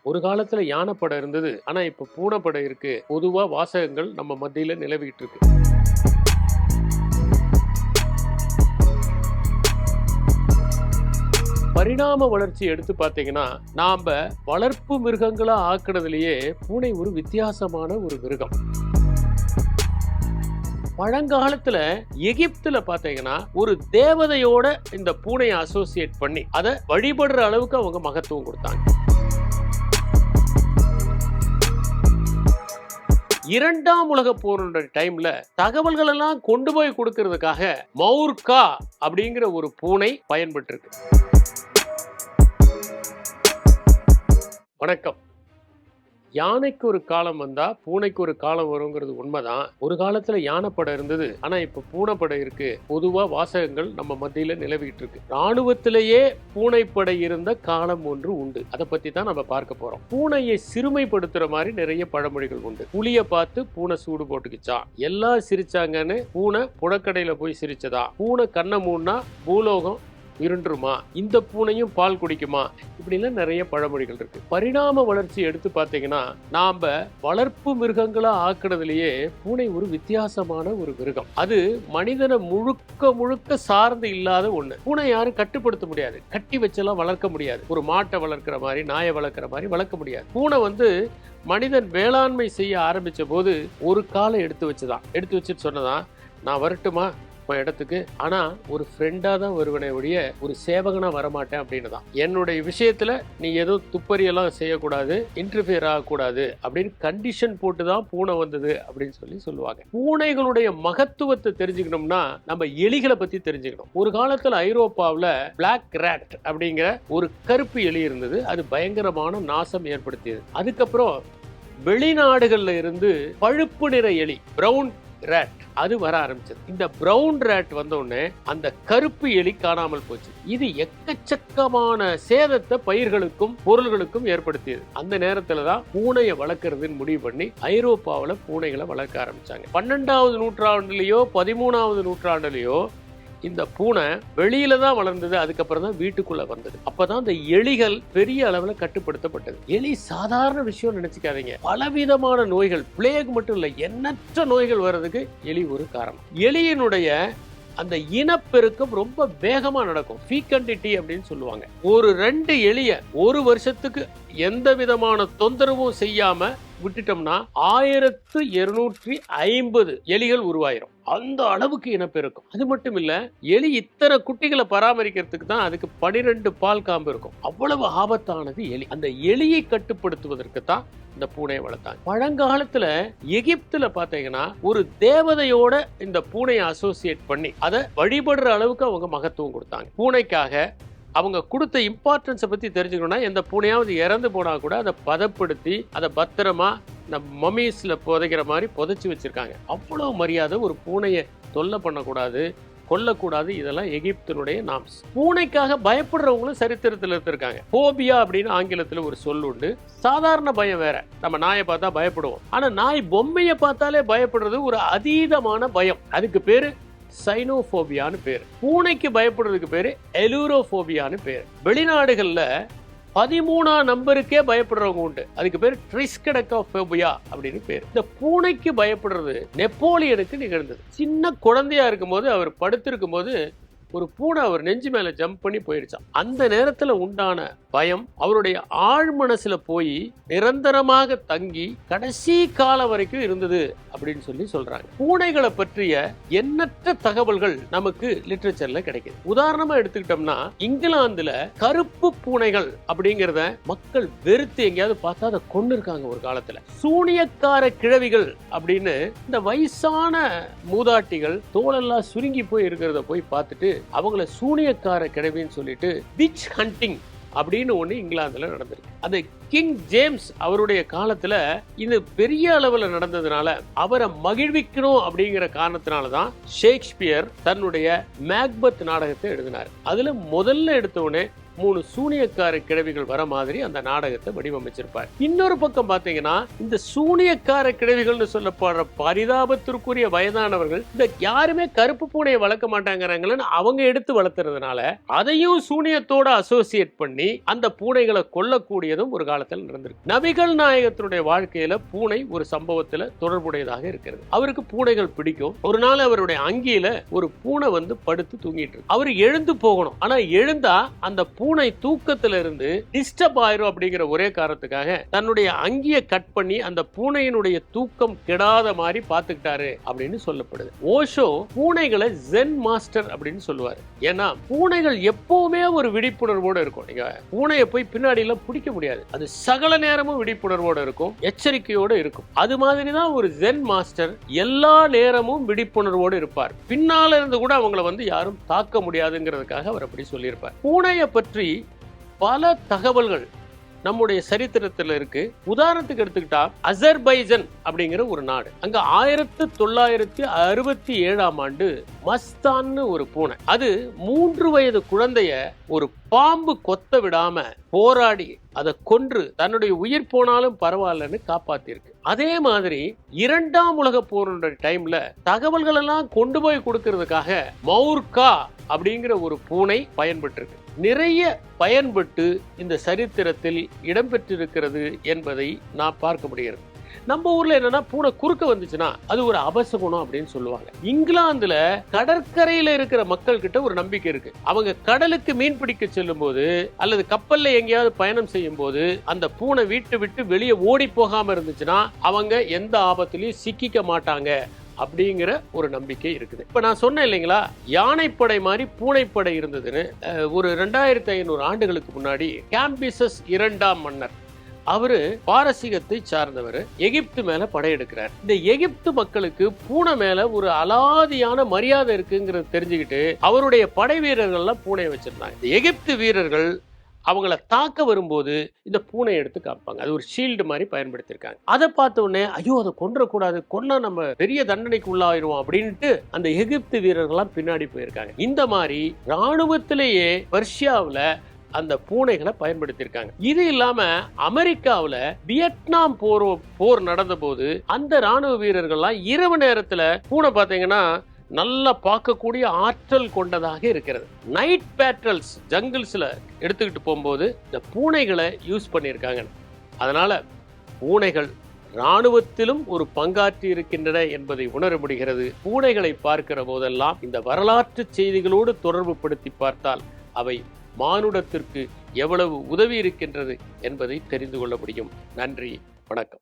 ஒரு காலத்துல யானை படம் இருந்தது, ஆனா இப்ப பூனை படம் இருக்கு. பொதுவா வாசகங்கள் நம்ம மத்தியில நிலவிட்டு இருக்கு. பரிணாம வளர்ச்சி எடுத்து பார்த்தீங்கன்னா, நாம வளர்ப்பு மிருகங்களா ஆக்குனதுலயே பூனை ஒரு வித்தியாசமான ஒரு மிருகம். பழங்காலத்துல எகிப்துல பாத்தீங்கன்னா ஒரு தேவதையோட இந்த பூனையை அசோசியேட் பண்ணி அதை வழிபடுற அளவுக்கு அவங்க மகத்துவம் கொடுத்தாங்க. இரண்டாம் உலக போரோட டைம்ல தகவல்கள் எல்லாம் கொண்டு போய் கொடுக்கறதுக்காக மௌர்கா அப்படிங்கிற ஒரு பூனை பயன்பட்டு இருக்கு. வணக்கம். யானைக்கு ஒரு காலம் வந்தா பூனைக்கு ஒரு காலம் வருங்கிறது உண்மைதான். ஒரு காலத்துல யானை படம் இருந்தது, ஆனா இப்ப பூனை படம் இருக்கு. பொதுவா வாசகங்கள் நம்ம மத்தியில நிலவிட்டு இருக்கு. ராணுவத்திலேயே பூனைப்படை இருந்த காலம் ஒன்று உண்டு. அதை பத்தி தான் நம்ம பார்க்க போறோம். பூனையை சிறுமைப்படுத்துற மாதிரி நிறைய பழமொழிகள் உண்டு. புலிய பார்த்து பூனை சூடு போட்டுக்கிச்சான், எல்லாம் சிரிச்சாங்கன்னு பூனை புடக்கடையில போய் சிரிச்சதா, பூனை கண்ணை மூடனா பூலோகம் இருண்டுருமா, இந்த பூனையும் பால் குடிக்குமா, இப்படிலாம் நிறைய பழமொழிகள் இருக்கு. பரிணாம வளர்ச்சி எடுத்து பார்த்தீங்கன்னா, நாம வளர்ப்பு மிருகங்களா ஆக்குனதுலயே பூனை ஒரு வித்தியாசமான ஒரு மிருகம். அது மனிதனை முழுக்க முழுக்க சார்ந்து இல்லாத ஒண்ணு. பூனை யாரும் கட்டுப்படுத்த முடியாது, கட்டி வச்செல்லாம் வளர்க்க முடியாது. ஒரு மாட்டை வளர்க்கிற மாதிரி, நாயை வளர்க்கிற மாதிரி வளர்க்க முடியாது. பூனை மனிதன் வேளாண்மை செய்ய ஆரம்பிச்ச போது ஒரு காலை எடுத்து வச்சுட்டு சொன்னதான், நான் வரட்டுமா இடத்துக்கு, ஆனா ஒரு ஃப்ரெண்டா தான் வருவனே ஒழிய ஒரு சேவகனா வரமாட்டேன் அப்படின்னு தான். என்னுடைய விஷயத்துல நீ ஏதோ துப்பறியெல்லாம் செய்யக்கூடாது, இன்டர்ஃபியர் ஆகக்கூடாது அப்படின்னு கண்டிஷன் போட்டு தான் பூனை வந்தது அப்படின்னு சொல்லுவாங்க. பூனைகளுடைய மகத்துவத்தை தெரிஞ்சுக்கணும்னா நம்ம எலிகளை பத்தி தெரிஞ்சுக்கணும். ஒரு காலத்துல ஐரோப்பாவில் பிளாக் ரேட் அப்படிங்கிற ஒரு கருப்பு எலி இருந்தது. அது பயங்கரமான நாசம் ஏற்படுத்தியது. அதுக்கப்புறம் வெளிநாடுகள்ல இருந்து பழுப்பு நிற எலி, பிரவுன் ரேட், அது வர ஆரம்பிச்சது. இந்த பிரவுன் ரேட் வந்த உடனே அந்த கருப்பு எலி காணாமல் போச்சு. இது எக்கச்சக்கமான சேதத்தை பயிர்களுக்கும் பொருள்களுக்கும் ஏற்படுத்தியது. அந்த நேரத்துல தான் பூனையை வளர்க்கறதுன்னு முடிவு பண்ணி ஐரோப்பாவில் பூனைகளை வளர்க்க ஆரம்பிச்சாங்க. 12வது நூற்றாண்டுலயோ 13வது நூற்றாண்டுலயோ இந்த பூனை வெளியில தான் வளர்ந்தது. அதுக்கப்புறம் தான் வீட்டுக்குள்ள வந்தது. அப்பதான் இந்த எலிகள் பெரிய அளவுல கட்டுப்படுத்தப்பட்டது. எலி சாதாரண விஷயம் நினைச்சுக்காதீங்க. பலவிதமான நோய்கள், பிளேக் மட்டும் இல்ல, எண்ணற்ற நோய்கள் வர்றதுக்கு எலி ஒரு காரணம். எலியினுடைய அந்த இனப்பெருக்கம் ரொம்ப வேகமா நடக்கும். ஃபீகண்டிட்டி அப்படின்னு சொல்லுவாங்க. ஒரு 2 எலிய ஒரு வருஷத்துக்கு எந்த விதமான தொந்தரவும் செய்யாம விட்டுட்டோம்னா 1250 எலிகள் உருவாயிரும். அந்த அளவுக்கு இனப்பெருக்கம். அது மட்டும் இல்ல, எலி இத்தனை குட்டிகளை பராமரிக்கிறதுக்கு தான் அதுக்கு 12 பால் காம்பு இருக்கும். அவ்வளவு ஆபத்தானது எலி. அந்த எலியை கட்டுப்படுத்துவதற்கு தான் இந்த பூனையை வளர்த்தாங்க. பழங்காலத்துல எகிப்துல பாத்தீங்கன்னா ஒரு தேவதையோட இந்த பூனையை அசோசியேட் பண்ணி அதை வழிபடுற அளவுக்கு அவங்க மகத்துவம் கொடுத்தாங்க. பூனைக்காக அவங்க கொடுத்த இம்பார்ட்டன்ஸை பத்தி தெரிஞ்சுக்கணும்னா, எந்த பூனையாவது இறந்து போனா கூட அதை பதப்படுத்தி அதை பத்திரமா இந்த மம்மீஸ்ல புதைக்கிற மாதிரி புதைச்சு வச்சிருக்காங்க. அவ்வளவு மரியாதை. ஒரு பூனையை தொல்லை பண்ணக்கூடாது, கொல்லக்கூடாது. இதெல்லாம் எகிப்தினுடைய நாம்ஸ். பூனைக்காக பயப்படுறவங்களும் சரித்திரத்தில் இருந்திருக்காங்க. போபியா அப்படின்னு ஆங்கிலத்தில் ஒரு சொல் உண்டு. சாதாரண பயம் வேற. நம்ம நாயை பார்த்தா பயப்படுவோம். ஆனா நாய் பொம்மையை பார்த்தாலே பயப்படுறது ஒரு அதீதமான பயம். அதுக்கு பேரு சைனோபோபியான்னு பேரு. பூனைக்கு பயப்படுறதுக்கு பேரு எலூரோபோபியான்னு பேரு. வெளிநாடுகள்ல 13ஆம் நம்பருக்கே பயப்படுறவங்க உண்டு. அதுக்கு பேர் ட்ரிஸ்கடெக்கோபோபியா அப்படின்னு பேர். இந்த பூனைக்கு பயப்படுறது நெப்போலியனுக்கு நிகழ்ந்தது. சின்ன குழந்தையா இருக்கும்போது அவர் படுத்திருக்கும் போது ஒரு பூனை அவர் நெஞ்சு மேல ஜம்ப் பண்ணி போயிடுச்சான். அந்த நேரத்துல உண்டான பயம் அவருடைய ஆழ் மனசுல போய் நிரந்தரமாக தங்கி கடைசி காலம் வரைக்கும் இருந்தது அப்படின்னு சொல்றாங்க. பூனைகளை பற்றிய எண்ணற்ற தகவல்கள் நமக்கு லிட்ரேச்சர்ல கிடைக்குது. உதாரணமா எடுத்துக்கிட்டோம்னா, இங்கிலாந்துல கருப்பு பூனைகள் அப்படிங்கிறத மக்கள் வெறுத்து எங்கேயாவது பார்த்தா அதை கொண்டு இருக்காங்க. ஒரு காலத்துல சூனியக்கார கிழவிகள் அப்படின்னு இந்த வயசான மூதாட்டிகள் தோலெல்லாம் சுருங்கி போய் இருக்கிறத போய் பார்த்துட்டு அவங்கள சூனியக்கார கிழவின்னு சொல்லிட்டு விச் ஹண்டிங் அப்படின்னு ஒண்ணு இங்கிலாந்துல நடந்திருக்கு. அது கிங் ஜேம்ஸ் அவருடைய காலத்துல இது பெரிய அளவுல நடந்ததுனால அவரை மகிழ்விக்கணும் அப்படிங்கிற காரணத்தினாலதான் ஷேக்ஸ்பியர் தன்னுடைய மேக்பத் நாடகத்தை எழுதினார். அதுல முதல்ல எடுத்த உடனே 3 சூனியக்கார கிழவிகள் வர மாதிரி அந்த நாடகத்தை வடிவமைச்சிருப்பார். இன்னொரு பக்கம் பாத்தீங்கன்னா இந்த சூனியக்கார கிழவிகள்னு சொல்லப்படுற பரிதாபத்திற்குரிய வயதானவர்கள் இந்த யாருமே கருப்பு பூனையை வளர்க்க மாட்டாங்கிறாங்கன்னு அவங்க எடுத்து வளர்த்துறதுனால அதையும் சூனியத்தோட அசோசியேட் பண்ணி அந்த பூனைகளை கொல்லக்கூடியதும் ஒரு காலத்தில் நடந்திருக்கு. நபிகள் நாயகத்தினுடைய வாழ்க்கையில பூனை ஒரு சம்பவத்துல தொடர்புடையதாக இருக்கிறது. அவருக்கு பூனைகள் பிடிக்கும். ஒரு நாள் அவருடைய அங்கியில ஒரு பூனை வந்து படுத்து தூங்கிட்டு இருக்கு. அவர் எழுந்து போகணும். ஆனா எழுந்தா அந்த பூனை தூக்கத்துல இருந்து டிஸ்டர்ப் ஆயிரும் அப்படிங்கிற ஒரே காரணத்துக்காக தன்னுடைய அங்கியை கட் பண்ணி அந்த பூனையினுடைய தூக்கம் கெடாத மாதிரி பாத்துக்கிட்டாரு அப்படின்னு சொல்லப்படுது. ஓஷோ பூனைகளை ஜென் மாஸ்டர் அப்படின்னு சொல்லுவாரு. ஏன்னா பூனைகள் எப்பவுமே ஒரு விழிப்புணர்வோடு இருக்கும். நீங்க பூனையை போய் பின்னாடி எல்லாம் பிடிக்க முடியாது. அது சகல நேரமும் விழிப்புணர்வோடு இருக்கும், எச்சரிக்கையோடு இருக்கும். அது மாதிரிதான் ஒரு ஜென் மாஸ்டர் எல்லா நேரமும் விழிப்புணர்வோடு இருப்பார். பின்னால இருந்து கூட அவங்களை வந்து யாரும் தாக்க முடியாதுங்கிறதுக்காக அவர் அப்படி சொல்லியிருப்பார். பூனையை பற்றி பல தகவல்கள் நம்முடைய சரித்திரத்தில் இருக்கு. உதாரணத்துக்கு எடுத்துக்கிட்டா அசர்பைஜன் அப்படிங்கிற ஒரு நாடு. அங்க 1967 மஸ்தான்னு ஒரு பூனை, அது 3 வயது குழந்தைய ஒரு பாம்பு கொத்த விடாம போராடி அதை கொன்று தன்னுடைய உயிர் போனாலும் பரவாயில்லன்னு காப்பாத்திருக்கு. அதே மாதிரி 2ஆம் உலக போருடைய டைம்ல தகவல்கள் எல்லாம் கொண்டு போய் கொடுக்கறதுக்காக மௌர்கா அப்படிங்கிற ஒரு பூனை பயன்பட்டு இருக்கு. நிறைய பயன்பட்டு இந்த சரித்திரத்தில் இடம்பெற்றிருக்கிறது என்பதை நான் பார்க்க முடிகிறது. நம்ம ஊர்ல என்னன்னா பூனை குறுக்க வந்துச்சுன்னா அது ஒரு அபசகுணம் அப்படின்னு சொல்லுவாங்க. இங்கிலாந்துல கடற்கரையில இருக்கிற மக்கள் கிட்ட ஒரு நம்பிக்கை இருக்கு. அவங்க கடலுக்கு மீன் பிடிக்க செல்லும் போது அல்லது கப்பல்ல எங்கேயாவது பயணம் செய்யும் போது அந்த பூனை வீட்டை விட்டு வெளியே ஓடி போகாம இருந்துச்சுன்னா அவங்க எந்த ஆபத்திலையும் சிக்கிக்க மாட்டாங்க அப்படிங்கிற ஒரு நம்பிக்கை இருக்குது. இப்ப நான் சொன்னேன் இல்லைங்களா, யானைப்படை மாதிரி பூனைப்படை இருந்ததுன்னு. ஒரு 2500 ஆண்டுகளுக்கு முன்னாடி கேம்பிசஸ் 2ஆம் மன்னர், அவரு பாரசீகத்தை சார்ந்தவர், எகிப்து மேல படையெடுக்கிறார். இந்த எகிப்து மக்களுக்கு பூனை மேல ஒரு அலாதியான மரியாதை இருக்குங்கிறது தெரிஞ்சுக்கிட்டு அவருடைய படை வீரர்கள்லாம் பூனையை வச்சிருந்தாங்க. இந்த எகிப்து வீரர்கள் அவங்கள தாக்க வரும்போது இந்த பூனை எடுத்து காப்பாங்க. அது ஒரு ஷீல்டு மாதிரி பயன்படுத்தியிருக்காங்க. அதை பார்த்த உடனே ஐயோ அதை கொன்றக்கூடாது, கொன்னா நம்ம பெரிய தண்டனைக்கு உள்ளாயிருவோம் அப்படின்ட்டு அந்த எகிப்து வீரர்கள்லாம் பின்னாடி போயிருக்காங்க. இந்த மாதிரி ராணுவத்திலேயே பர்ஷியாவில் அந்த பூனைகளை பயன்படுத்தியிருக்காங்க. இது இல்லாம அமெரிக்காவில் வியட்நாம் போர் நடந்த போது அந்த ராணுவ வீரர்கள்லாம் இரவு நேரத்துல பூனை பார்த்தீங்கன்னா நல்லா பார்க்கக்கூடிய ஆற்றல் கொண்டதாக இருக்கிறது. நைட் பேட்ரல்ஸ் ஜங்கிள்ஸ்ல எடுத்துக்கிட்டு போகும்போது இந்த பூனைகளை யூஸ் பண்ணியிருக்காங்க. அதனால பூனைகள் ராணுவத்திலும் ஒரு பங்காற்றி இருக்கின்றன என்பதை உணர முடிகிறது. பூனைகளை பார்க்கிற போதெல்லாம் இந்த வரலாற்று செய்திகளோடு தொடர்பு படுத்தி பார்த்தால் அவை மானுடத்திற்கு எவ்வளவு உதவி இருக்கின்றது என்பதை தெரிந்து கொள்ள முடியும். நன்றி, வணக்கம்.